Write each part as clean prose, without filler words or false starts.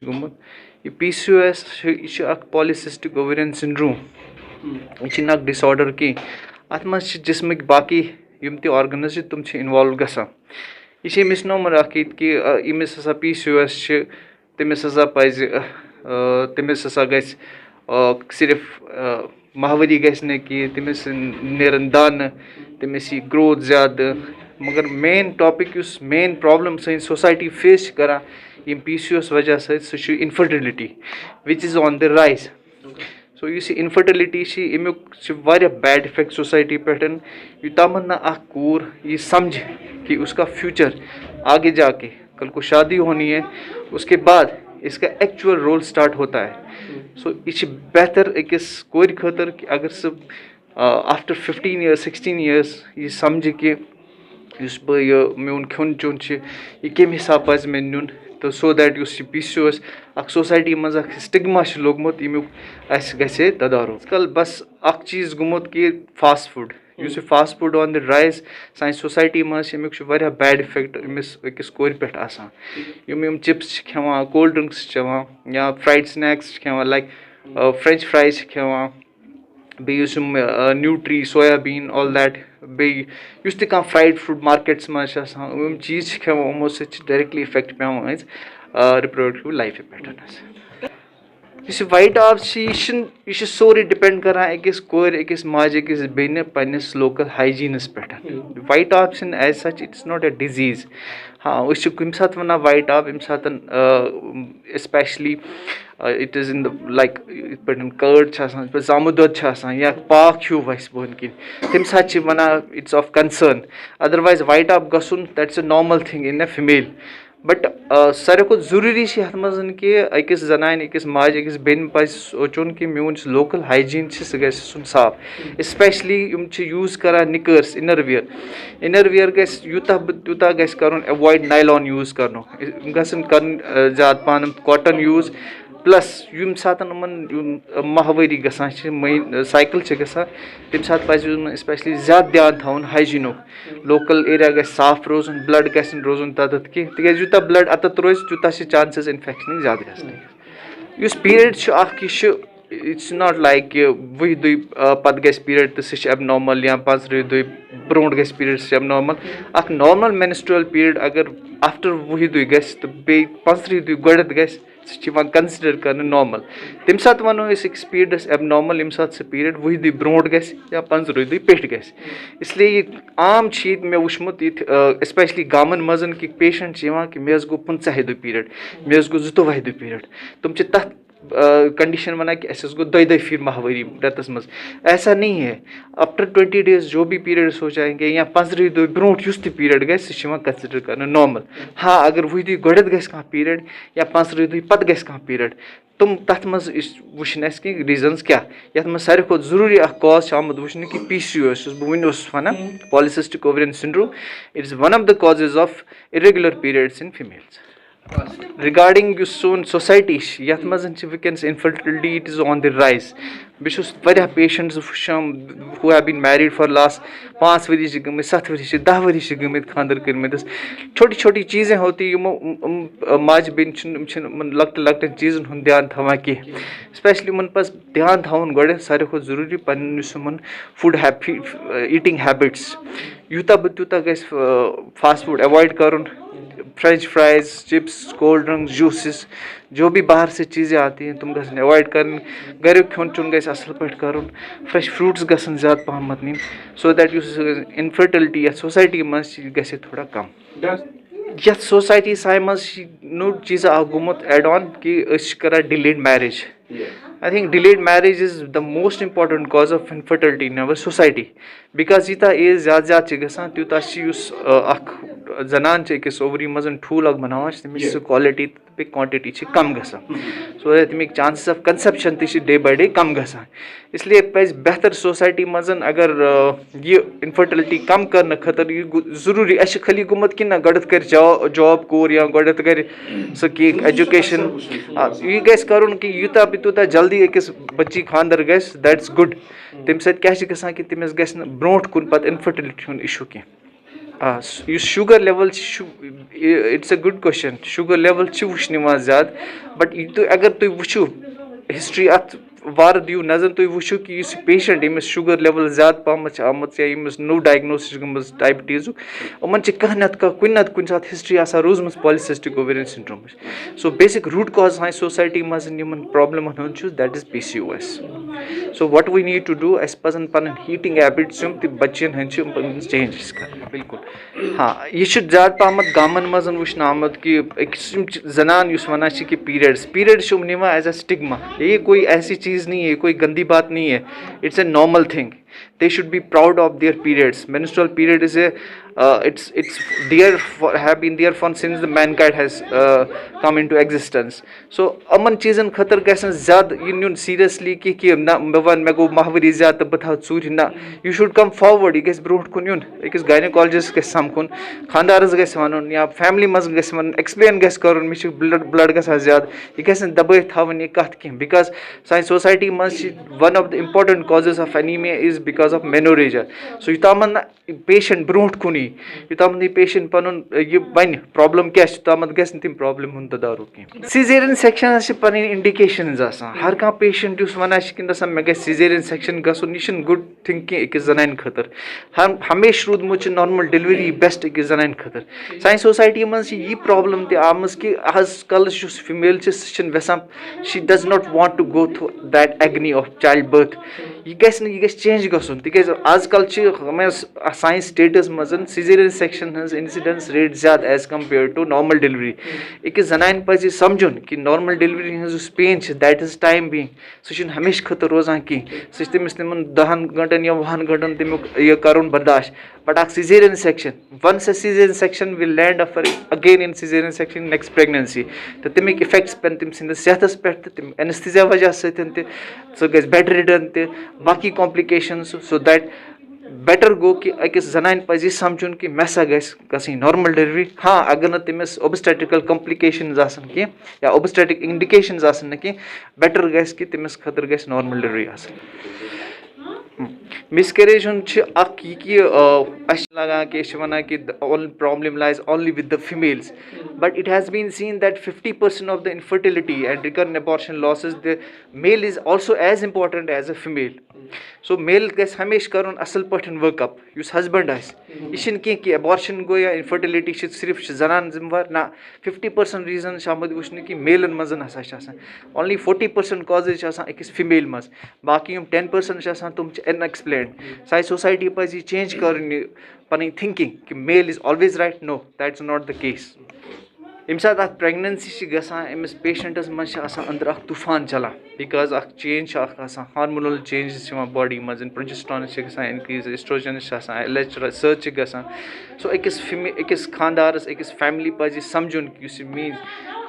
गोमुत ये PCOS यह polycystic ovarian syndrome यह डिसऑर्डर की अत मज जिस्मिक बाकी यम ते ऑर्गन्स तुम इन्वॉल्व गसान यह मिसनोमर कि यमिस हसा PCOS तमिस हसा पज तमिस हसा गस सिर्फ माहवारी गस न कि तमिस नेरन दान तमिस ग्रोथ ज़्यादा मगर मेन टॉपिक मेन प्रॉब्लम सन सोसाइटी फेस करा यम PCOS वजह सह infertility which is on the rise so इस इनफर्टिलिटी अमुक बैड इफेक्ट सोसाइटी पे यूतम ना कूर ये समझ कि उसका फ्यूचर आगे जाके कल को शादी होनी है उसके बाद इसका एक्चुअल रोल स्टार्ट होता है सो यह बेहतर अकिस कोर खतर कि अगर सब आफ्टर 15 years 16 years ये समझ कि मोन खुन चुन यह कम हिसाब पज मे नुन तो सो दैट PCOS सोसाइटी मज स्टिग्मा लोगमुत यमुक गसे तदारुक कल बस चीज़ गुमुत कि फास्ट फूड यह fast food on the rise सान सोसाइटी मज बैड इफेक्ट अकिस कोर पे यम चिप्स खेवान कोल्ड ड्रिंक्स चेवान या फ्राइड स्नैक्स खेवान लाइक फ्रेंच फ्राइज खेवान बेस न्यूट्री सोयाबीन ऑल दैट बेस तह फ्राइड फूड मार्केट्स मज चीज़ खेवान यमो डायरेक्टली इफेक्ट पे रिप्रोडक्टिव लाइफ पे इस वाइट आप यह सोरे डिपेंड करान अकिस कोर अकिस माज अकिस बेन पन्निस लोकल हाइजीनस पे वाइट आप as such it is not a disease हाँ कम सात वन वाइट आप यम सात specially it is in the like पे कर्ड जामु दोद या पाक ह्यू वस बोन किन तम सात वन it's of concern otherwise white आप गसन that's a normal thing in a female but सारे को जरूरी अत मज कि अकिस जनान अकिस माज अकिस बेन पज सोचुन कि मोन लोकल हाइजीन सह गन साफ स्पेशली यूज करान निकर्स इनर वियर गस यूता गस कर अवॉइड नायलॉन यूज कर ज्यादा पान कॉटन यूज प्लस यम सात माहवारी गसान साइकिल गसान तम सात पज स्पेशली ज्यादा ध्यान थवन हाइजीनुक लोकल एरिया गस साफ रोजन ब्लड गसन रोजन तथ कह तिज यूता ब्लड अतत रोज तूता चांसेस इन्फेक्शन ज्यादा गस पीरियड इट्स नॉट लाइक कि 20 दुई पत गस पीरियड तो सह एबनॉर्मल या 15 दुई ब्रोट गस पीरियड सह एबनॉर्मल नॉर्मल मेंस्ट्रुअल पीरियड अगर आफ्टर 20 दुई गस तो बे 15 दुई गोडत गस सह कंसिडर कर नॉर्मल तम सात वनो अकिस पीरियडस एबनॉर्मल यम सात पीरियड 20 दुई ब्रोट गस या 15 दुई पेट गस इसलिए आम मे वुचमुत स्पेशली गामन मजन कि पेशेंट कि मे गो 15 दुई पीरियड मे गो 22 दुई पीरियड तुम तथ कंडीशन वना कि अस गो 2 फिर माहवारी रतस मज ऐसा नहीं है आफ्टर 20 days जो भी पीरियड्स हो जाएंगे या 15 दुई ब्रोट युस पीरियड गस कंसिडर कर नॉर्मल हाँ अगर 20 दुई गोडत गस पीरियड या 15 दुई पत गस पीरियड तुम तथ मज वुचन कि रीजन्स क्या ये मज सारे खुद जरूरी कॉज आमुद वुचन कि PCOS बह वन वन polycystic ovarian syndrome it is one of the causes of irregular periods in females regarding सोन सोसाइटी ये मज वनस infertility it is on the rise बह patients who have been married for last 5 वरी गमित 7 वरी 10 वरी गमित खानदर कर छोटी छोटी चीज़ें होती माज बेन लकट लकटन चीज़न हूँ ध्यान थवान कह स्पेशली पज ध्यान थवन गो सारे खुद जरूरी पन फूड ईटिंग हैबिट्स यूता बूता गस फास्ट फूड अवॉइड कर French fries chips cold drinks juices जो भी बाहर से चीज़ें आती हैं तुम गसन अवॉइड कर घर खुन चुन गस असल पे कर फ्रेश फ्रूट्स गसन ज़्यादा पहमत नीन सो दैट इनफर्टिलिटी ये सोसाइटी मज गसे थोड़ा कम ये सोसाइटी साय मज नो चीज़ गुमुत एड ऑन कि कर delayed marriage I think delayed marriage is the most important cause of infertility in our society because ita age ज़्यादा गसान तूता जनान अकिस ओवरी मज ठूल बनावान तमिस क्वालिटी पे क्वांटिटी कम गसान सो तमिक chances of conception day by day कम गसान इसलिए पज बेहतर सोसाइटी मज अगर ये इनफर्टिलिटी कम करने खतर जरूरी अस खाली गुमत कि ना गडत कर जॉब कोर या गडत कर सह एजुकेशन यह गस कर कि यूता तूता जल्दी अकिस बच्ची खानदर गस दैट्स गुड तम सत क्या कि तमिस गस ब्रोट कुन पत इनफर्टिलिटी इशू कह yes sugar level it's a good question sugar level वुचन ज्यादा बट अगर तुम वुचो हिस्ट्री अत वार दियो नजर तुम वुचो कि पेशेंट यमिस शुगर लेवल ज्यादा पहम आमत या यमिस नो डायग्नोसिस गमज डायबिटीज यमन कह कुन सात हिस्ट्री रोजम polycystic ovarian syndrome so basic root cause हाँ सोसाइटी मज problem that is PCOS so what we need to do अस पजन पन हीटिंग हैबिट्स बच्चन हंद चेंज कर बिल्कुल हाँ यह ज्यादा पहम गामन मज वुचन आमत कि जनान वन कि पीरियड्स निवा एज अ स्टिग्मा ये कोई ऐसी चीज़ नहीं है कोई गंदी बात नहीं है it's a normal thing they should be proud of their periods menstrual period is a it's there have been there for since the mankind has come into existence so अमन चीज़न खतर गसन ज़्यादा यून सीरियसली कि ना वन मे गो माहवरी ज़्यादा तो बता चूर ना यू शुड कम फॉरवर्ड यह ब्रोट कुन यून अकिस गायनोकोलॉजिस्ट गस समकुन खानदारस गस वन या फैमिली मज गस वन एक्सप्लेन गस करन मे ब्लड गसा ज़्यादा यह गसन दबे थवन यह कथ कह बिकॉज साइन सोसाइटी मज one of the important causes of anaemia is because of menorrhagia so यूतामन पेशेंट ब्रोट कुन यूतामन यह पेशेंट पन यह वन प्रॉब्लम क्या यूतामत गस तम प्रॉब्लम हुन तदारुक कह सीजेरियन सेक्शन पन इंडिकेशन हर कह पेशेंट वन कि मे गस सीजेरियन सेक्शन गसन यह गुड थिंग कह अकिस जनान खतर हमेशा रूदमुत नॉर्मल डिलीवरी बेस्ट अकिस जनान खतर साइन सोसाइटी मज यह प्रॉब्लम तम कि आज कल फीमेल सह वेसान she does not want to go through that agony of child birth यह गस चेंज गसन तिक आजकल साइन स्टेटस मज सीजेरियन सेक्शन इंसिडेंस रेट ज्यादा as compare to normal delivery अकिस जनान पज समझुन कि नॉर्मल डिलीवरी हज pain that is time being सह हमेशा खतर रोजान कह सह तमिस 10 घंटन या 20 घंटन तमुक यह कर बर्दाश्त but a caesarean section once a caesarean section will land again in caesarean section next pregnancy तो तमिक इफेक्ट्स पेन तम सिंदस सेहतस पे तम एनेस्थीसिया वजह सह गस बेड रिडन बाकी कॉम्प्लिकेशंस सो दैट बेटर गो कि अकिस जनान पज समझुन कि मे सा गई नॉर्मल डिलीवरी हाँ अगर न तमिस ओबस्टेटिकल कॉम्प्लिकेशंस कह या ओबस्टेटिक इंडिकेशंस कह बेटर गस कि तमिस खतर गस नॉर्मल डिलीवरी मिसकैरेज कि लगा कि वन कि problem lies only with the females but it has been seen that 50% of the infertility and recurrent abortion losses the male is also as important as a female so male गस हमेशा कर असल पे वर्कअप उस husband यह कि abortion गो या infertility सिर्फ जनान जिम्मेवार ना 50% रीजन आमद वुचन कि मेलन मज ओनली 40% कॉजेज अकिस फीमेल मज बाकी 10% तुम अनएक्सप्लेन्ड साइ सोसाइटी पज चेंज कर पन थिंकिंग कि male is always right no that is not the case यम सात प्रेगनेंसी गमिस पेशेंटस मज अंदर तूफान चलान because change hormonal changes body मज प्रोजेस्टेरॉन इनक्रीज एस्ट्रोजन सर्च गसान सो अकिस खानदारस अकिस फैमिली पज समझुन कि मीन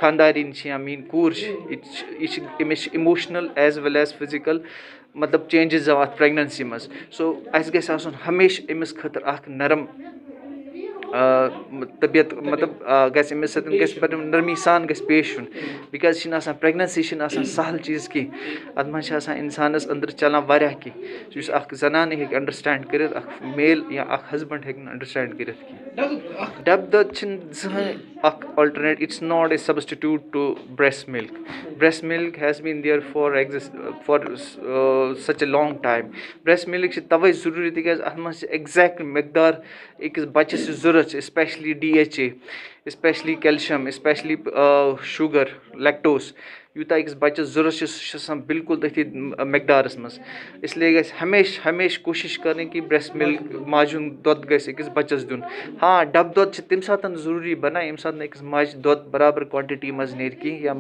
खानदारिन या मीन कूर यह emotional as well as physical मतलब चेंजेस अत प्रेगनेंसी मज सो अस गस हमेशा अमिस खतर नरम तबीयत मतलब गमिस नरमी सान पेश यून बिकॉज प्रेगनेंसी सहल चीज़ कह अत मज इंसानस अंदर चलान वारिया कह जनान हे अंडरस्टैंड कर मेल या हस्बैंड हे अंडरस्टैंड कर डब दह alternate it's not a substitute to breast milk has been there for such a long time breast milk तवै ज़रूरी तिकाज अत मज एग्जैक्ट मकदार अकिस बच्चस जरूरत especially DHA especially calcium especially sugar lactose यूता अकिस बच्चस जरूरत बिल्कुल तथी मकदारस मज इसलिए गस हमेशा कोशिश करें कि ब्रेस्ट मिल्क माजुन दुध गस अकिस बच्चस दिन हाँ डब दुध तम सात जरूरी बना यम सात अकिस माज दुध बराबर क्वांटिटी मज नेर कह या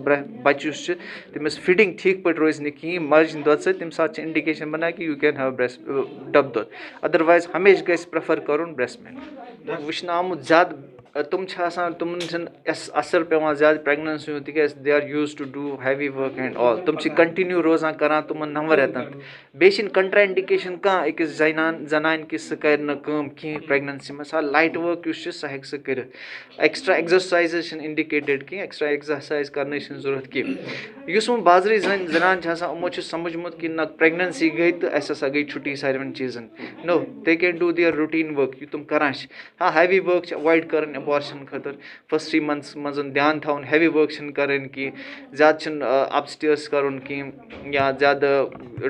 बच्चस तमिस फिटिंग ठीक पे रोज कहीं माज दुध सत तम सात इंडिकेशन बना कि यू कैन हैव ब्रेस्ट डब दुध अदरवाइज हमेशा गस प्रेफर कर ब्रेस्ट मिल्क वुचन आमुत ज़्यादा तुम तुम असर पे ज्यादा प्रेगनेंसी तिक they are used to do heavy work and all तुम कंटिन्यू रोजान करान तुम 9 रेतन बेन कंट्राइंडिकेशन कह अकिस जनान कि सह कर कहीं प्रेगनेंसी में लाइट वर्क सह हेक सह कर एक्स्ट्रा एक्सरसाइज इंडिकेटेड कहीं एक्स्ट्रा एक्सरसाइज करने जरूरत कहीं वो बाजरी जनान यमो समझमुत कि ना प्रेगनेंसी गई तो अस हसा गई छुट्टी सारे चीजन no they can do their routine work तुम करान हाँ हैवी वर्क अवॉइड कर अबॉर्शन खतर फर्स्ट 3 months मज ध्यान थवन हैवी वर्क कर ज्यादा अपस्टेयर्स कर या ज्यादा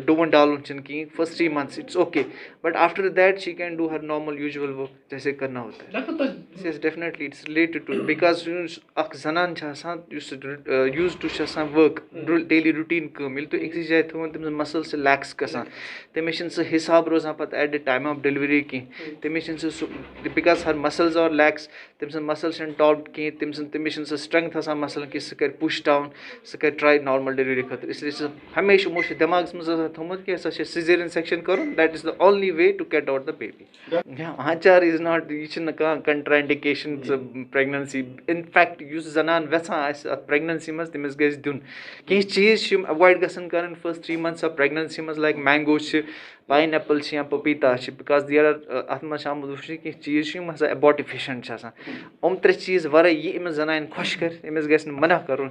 डुवन डालुन कहीं first 3 months it's okay but after that she can do her normal usual work जैसे करना होता है definitely it's related to because अख जनान use to work daily routine कम ये तुम अक्स जाए थो तम मसल से लैक्स गसान तमिस सह हिसाब रोजान पे at the time of delivery कहीं तमिस बिकॉज हर मसल्स और लैक्स तम मसल्स टॉप कहीं तमिस सह स्ट्रेंथ आसान मसल कि सह कर पुश डाउन सह कर ट्राई नॉर्मल डिलीवरी खतर इसलिए हमेशा यमो दिमाग मज थोमुत कि सिजेरियन सेक्शन कर that is the only way to get out the baby आचार इज नॉट यह कंट्राइंडिकेशन प्रेगनेंसी इन फैक्ट जनान वेछान प्रेगनेंसी मज तमिस गज दिन कह चीज अवॉइड गसन कर फर्स्ट 3 months ऑफ प्रेगनेंसी मज लाइक मैंगो पाइन एप्पल या पपीता बिकॉज देर आर अत मज कह चीज एबॉटिफिशेंट हम 3 चीज वर यह जनान खुश कर अमिस गि मना कर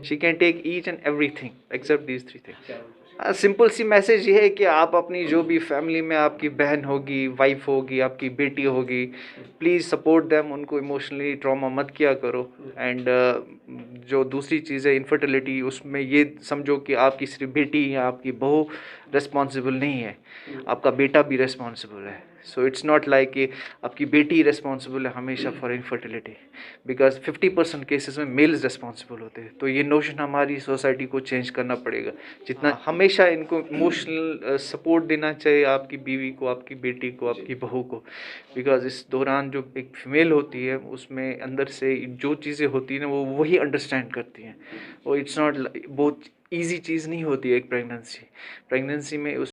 she can take each and everything except these 3 things simple सी मैसेज ये है कि आप अपनी जो भी फैमिली में आपकी बहन होगी वाइफ होगी आपकी बेटी होगी प्लीज़ सपोर्ट देम उनको इमोशनली ट्रॉमा मत किया करो एंड जो दूसरी चीज़ है इनफर्टिलिटी उसमें ये समझो कि आपकी सिर्फ बेटी या आपकी बहू रिस्पॉन्सिबल नहीं है आपका बेटा भी रिस्पॉन्सिबल है सो इट्स नॉट लाइक कि आपकी बेटी रिस्पॉन्सिबल है हमेशा फॉर इनफर्टिलिटी बिकॉज 50% केसेस में मेल्स रिस्पॉन्सिबल होते हैं तो ये नोशन हमारी सोसाइटी को चेंज करना पड़ेगा जितना हमेशा इनको इमोशनल सपोर्ट देना चाहिए आपकी बीवी को आपकी बेटी को आपकी बहू को बिकॉज इस दौरान जो एक फीमेल होती है उसमें अंदर से जो चीज़ें होती हैं ना वो वही अंडरस्टैंड करती हैं और इट्स नॉट बहुत ईजी चीज़ नहीं होती है एक प्रेगनेंसी में उस